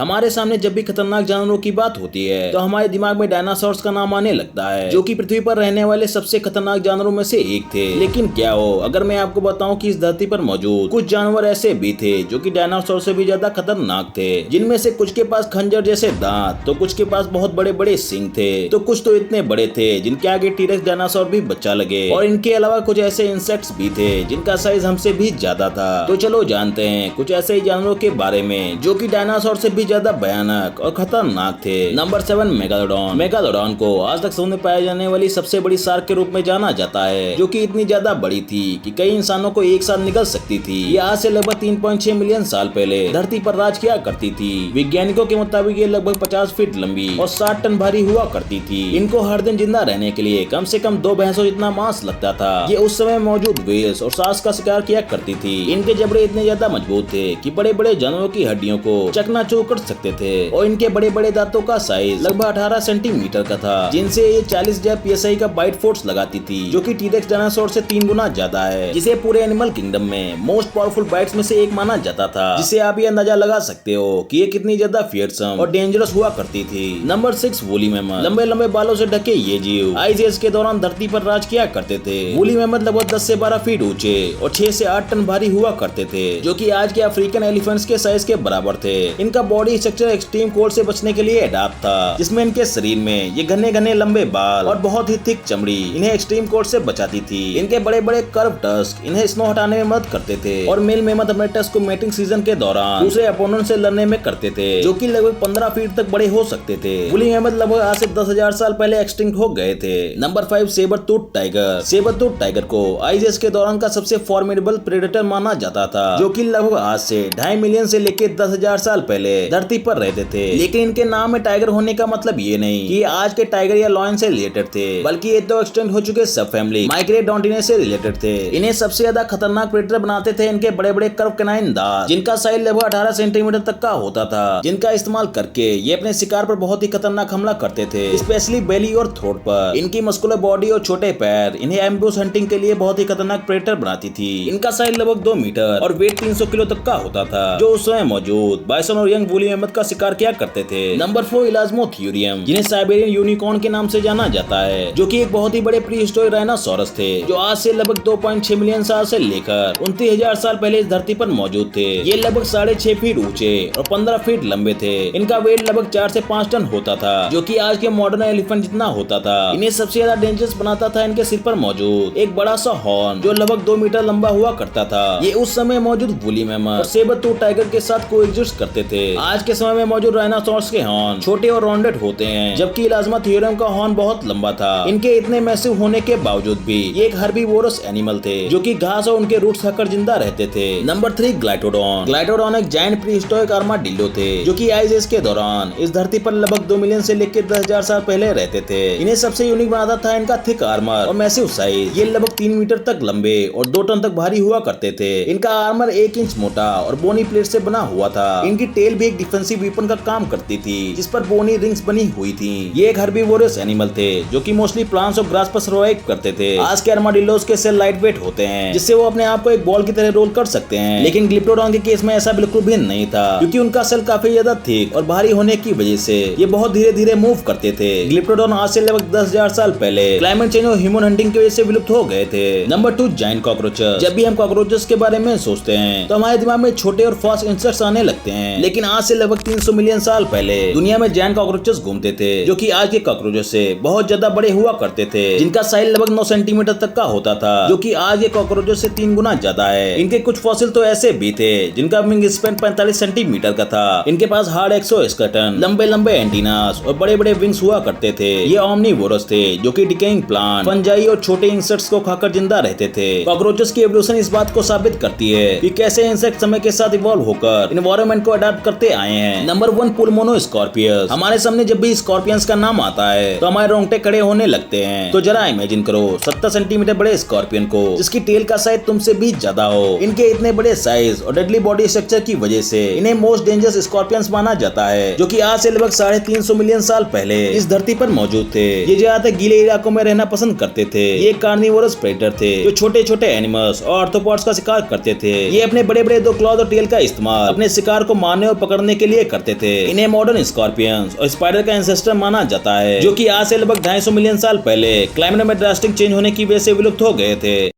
हमारे सामने जब भी खतरनाक जानवरों की बात होती है तो हमारे दिमाग में डायनासोर्स का नाम आने लगता है, जो कि पृथ्वी पर रहने वाले सबसे खतरनाक जानवरों में से एक थे। लेकिन क्या हो अगर मैं आपको बताऊं कि इस धरती पर मौजूद कुछ जानवर ऐसे भी थे जो कि डायनासोर से भी ज्यादा खतरनाक थे, जिनमें से कुछ के पास खंजर जैसे दांत तो कुछ के पास बहुत बड़े बड़े सींग थे, तो कुछ तो इतने बड़े थे जिनके आगे टीरेक्स डायनासोर भी बच्चा लगे, और इनके अलावा कुछ ऐसे इंसेक्ट्स भी थे जिनका साइज हमसे भी ज्यादा था। तो चलो जानते हैं कुछ ऐसे ही जानवरों के बारे में जो कि डायनासोर से भी ज्यादा भयानक और खतरनाक थे। Number 7, megalodon. मेगालोडॉन को आज तक समुद्र में पाए जाने वाली सबसे बड़ी शार्क के रूप में जाना जाता है, जो कि इतनी ज्यादा बड़ी थी कि कई इंसानों को एक साथ निगल सकती थी। ये आज से लगभग 3.6 मिलियन साल पहले धरती पर राज किया करती थी। वैज्ञानिकों के मुताबिक ये लगभग 50 फीट लंबी और 60 टन भारी हुआ करती थी। इनको हर दिन जिंदा रहने के लिए कम से कम 2 भैंसों जितना मांस लगता था। ये उस समय मौजूद व्हेल्स और सार्क्स का शिकार किया करती थी। इनके जबड़े इतने ज्यादा मजबूत थे कि बड़े बड़े जानवरों की हड्डियों को चकनाचूर कर सकते थे, और इनके बड़े बड़े दांतों का साइज लगभग 18 सेंटीमीटर का था, जिनसे ये 40,000 PSI का बाइट फोर्स लगाती थी, जो कि टीरेक्स डायनासोर से 3 गुना ज्यादा है, जिसे पूरे एनिमल किंगडम में मोस्ट पावरफुल बाइट्स में से एक माना जाता था, जिसे आप ये अंदाजा लगा सकते हो कि ये कितनी ज्यादा फियरसम और डेंजरस हुआ करती थी। Number 6, woolly mammoth. लंबे लंबे बालों से ढके ये जीव आइस एज के दौरान धरती पर राज किया करते थे। वूली मैमथ लगभग 10 से 12 फीट ऊंचे और 6 से 8 टन भारी हुआ करते थे, जो कि आज के अफ्रीकन एलिफेंट्स के साइज के बराबर थे। इनका बॉडी स्ट्रक्चर एक्सट्रीम कोल्ड से बचने के लिए एडाप्ट था, जिसमें इनके शरीर में ये घने घने लंबे बाल और बहुत ही थिक चमड़ी इन्हें एक्सट्रीम कोल्ड से बचाती थी। इनके बड़े बड़े कर्व टस्क इन्हें स्नो हटाने में मदद करते थे, और मेल मेमथ अपने टस्क को मेटिंग सीजन के दौरान दूसरे अपोनेंट से लड़ने में करते थे, जो कि लगभग 15 फीट तक बड़े हो सकते थे। वूली मैमथ लगभग आज से 10,000 साल पहले एक्सटिंक्ट हो गए थे। Number 5, sabre tooth tiger. Sabre tooth tiger को आइस एज के दौरान का सबसे फॉर्मिडेबल प्रेडेटर माना जाता था, जो कि लगभग आज से 2.5 मिलियन से लेकर 10,000 साल पहले धरती पर रहते थे। लेकिन इनके नाम में टाइगर होने का मतलब ये नहीं कि आज के टाइगर या लॉयन से रिलेटेड थे, बल्कि ये तो एक्सटेंड हो चुके सब फैमिली माइक्रोडोंटिने से रिलेटेड थे। इन्हें सबसे ज्यादा खतरनाक प्रेडेटर बनाते थे इनके बड़े बड़े कर्व कैनाइन दांत, जिनका साइज लगभग 18 सेंटीमीटर तक का होता था, जिनका इस्तेमाल करके ये अपने शिकार पर बहुत ही खतरनाक हमला करते थे, स्पेशली बेली और थ्रोट पर। इनकी मस्कुलर बॉडी और छोटे पैर इन्हें एम्बुश हंटिंग के लिए बहुत ही खतरनाक प्रेडेटर बनाती थी। इनका साइज लगभग 2 मीटर और वेट 300 किलो तक का होता था, जो उस समय मौजूद बाइसन और यंग वूली मैमथ का शिकार किया करते थे। नंबर 4, इलास्मोथ्यूरियम, जिन्हें साइबेरियन यूनिकॉर्न के नाम से जाना जाता है, जो कि एक बहुत ही बड़े प्रीहिस्टोरिक डायनासोरस थे, जो आज से लगभग 2.6 मिलियन साल से लेकर 29,000 साल पहले इस धरती पर मौजूद थे। ये लगभग 6.5 फीट ऊंचे और 15 फीट लंबे थे। इनका वेट लगभग 4 से 5 टन होता था, जो कि आज के मॉडर्न एलिफेंट जितना होता था। इन्हें सबसे ज्यादा डेंजरस बनाता था इनके सिर पर मौजूद एक बड़ा सा हॉर्न, जो लगभग 2 मीटर लंबा हुआ करता था। ये उस समय मौजूद वूली मैमथ और सेबर टूथ टाइगर के साथ कोएग्जिस्ट करते थे। आज के समय में मौजूद डायनासोर्स के हॉर्न छोटे और राउंडेड होते हैं, जबकि इलास्मोथ्यूरियम का हॉर्न बहुत लंबा था। इनके इतने मैसिव होने के बावजूद भी ये एक हर्बीवोरस एनिमल थे, जो कि घास और उनके रूट्स खाकर जिंदा रहते थे। नंबर 3, ग्लाइटोडॉन। ग्लाइटोडॉन एक जायंट प्रीहिस्टोरिक आर्माडिल्लो थे, जो कि आइस एज के दौरान इस धरती पर लगभग 2 मिलियन से लेकर 10,000 साल पहले रहते थे। इन्हें सबसे यूनिक बनाता था इनका थिक आर्मर और मैसिव साइज। ये लगभग 3 मीटर तक लंबे और 2 टन तक भारी हुआ करते थे। इनका आर्मर 1 इंच मोटा और बोनी प्लेट से बना हुआ था। इनकी टेल भी एक डिफेंसिव वेपन का काम करती थी, जिस पर बोनी रिंग्स बनी हुई थी। ये एक हर्बीवोरस एनिमल थे, जो कि मोस्टली प्लांट्स और ग्रास पर सर्वाइव करते थे। आज के आर्माडिल्लोस के सेल लाइट वेट होते हैं, जिससे वो अपने आप को एक बॉल की तरह रोल कर सकते हैं, लेकिन ग्लिप्टोडॉन के केस में ऐसा बिल्कुल भी नहीं था, क्योंकि उनका सेल काफी ज्यादा थिक और भारी होने की वजह से ये बहुत धीरे धीरे मूव करते थे। ग्लिप्टोडॉन आज से लगभग 10,000 साल पहले क्लाइमेट चेंज और ह्यूमन हंटिंग की वजह से विलुप्त हो गए थे। Number 2, giant cockroaches. जब भी हम कॉकरोचेस के बारे में सोचते हैं तो हमारे दिमाग में छोटे और फास्ट इंसेक्ट्स आने लगते हैं, लेकिन आज से लगभग 300 मिलियन साल पहले दुनिया में जायंट कॉकरोचेस घूमते थे, जो कि आज के कॉकरोचेस से बहुत ज्यादा बड़े हुआ करते थे, जिनका साइज लगभग 9 सेंटीमीटर तक का होता था, जो कि आज के कॉकरोचेस से 3 गुना ज्यादा है। इनके कुछ फॉसिल तो ऐसे भी थे जिनका विंग स्पैन 45 सेंटीमीटर का था। इनके पास हार्ड एक्सोस्केलेटन, लंबे लंबे एंटीनास और बड़े बड़े विंग्स हुआ करते थे। ये ओमनीवोरस थे, जो कि डिकेइंग प्लांट, फंजाई और छोटे इंसेक्ट्स को खाकर जिंदा रहते थे। कॉकरोचेस की एवोल्यूशन इस बात को साबित करती है कि कैसे इंसेक्ट समय के साथ इवॉल्व होकर एनवायरनमेंट को अडॉप्ट करते आए हैं। Number 1, pulmonoscorpius. हमारे सामने जब भी स्कॉर्पियंस का नाम आता है तो हमारे रोंगटे खड़े होने लगते हैं। तो जरा इमेजिन करो 70 सेंटीमीटर बड़े स्कॉर्पियन को, जिसकी टेल का साइज तुमसे भी ज्यादा हो। इनके इतने बड़े साइज और डेडली बॉडी स्ट्रक्चर की वजह से इन्हें मोस्ट डेंजरस स्कॉर्पियंस माना जाता है, जो कि आज से लगभग 350 मिलियन साल पहले इस धरती पर मौजूद थे। ये ज्यादातर गीले इलाकों में रहना पसंद करते थे। ये कार्निवोरस प्रेडेटर थे, जो छोटे छोटे एनिमल्स और आर्थ्रोपॉड्स का शिकार करते थे। ये अपने बड़े बड़े 2 क्लॉज और टेल का इस्तेमाल अपने शिकार को मारने और पकड़ने सोने के लिए करते थे। इन्हें मॉडर्न स्कॉर्पियंस और स्पाइडर का एंसेस्टर माना जाता है, जो कि आज से लगभग 250 मिलियन साल पहले क्लाइमेट में ड्रास्टिक चेंज होने की वजह से विलुप्त हो गए थे।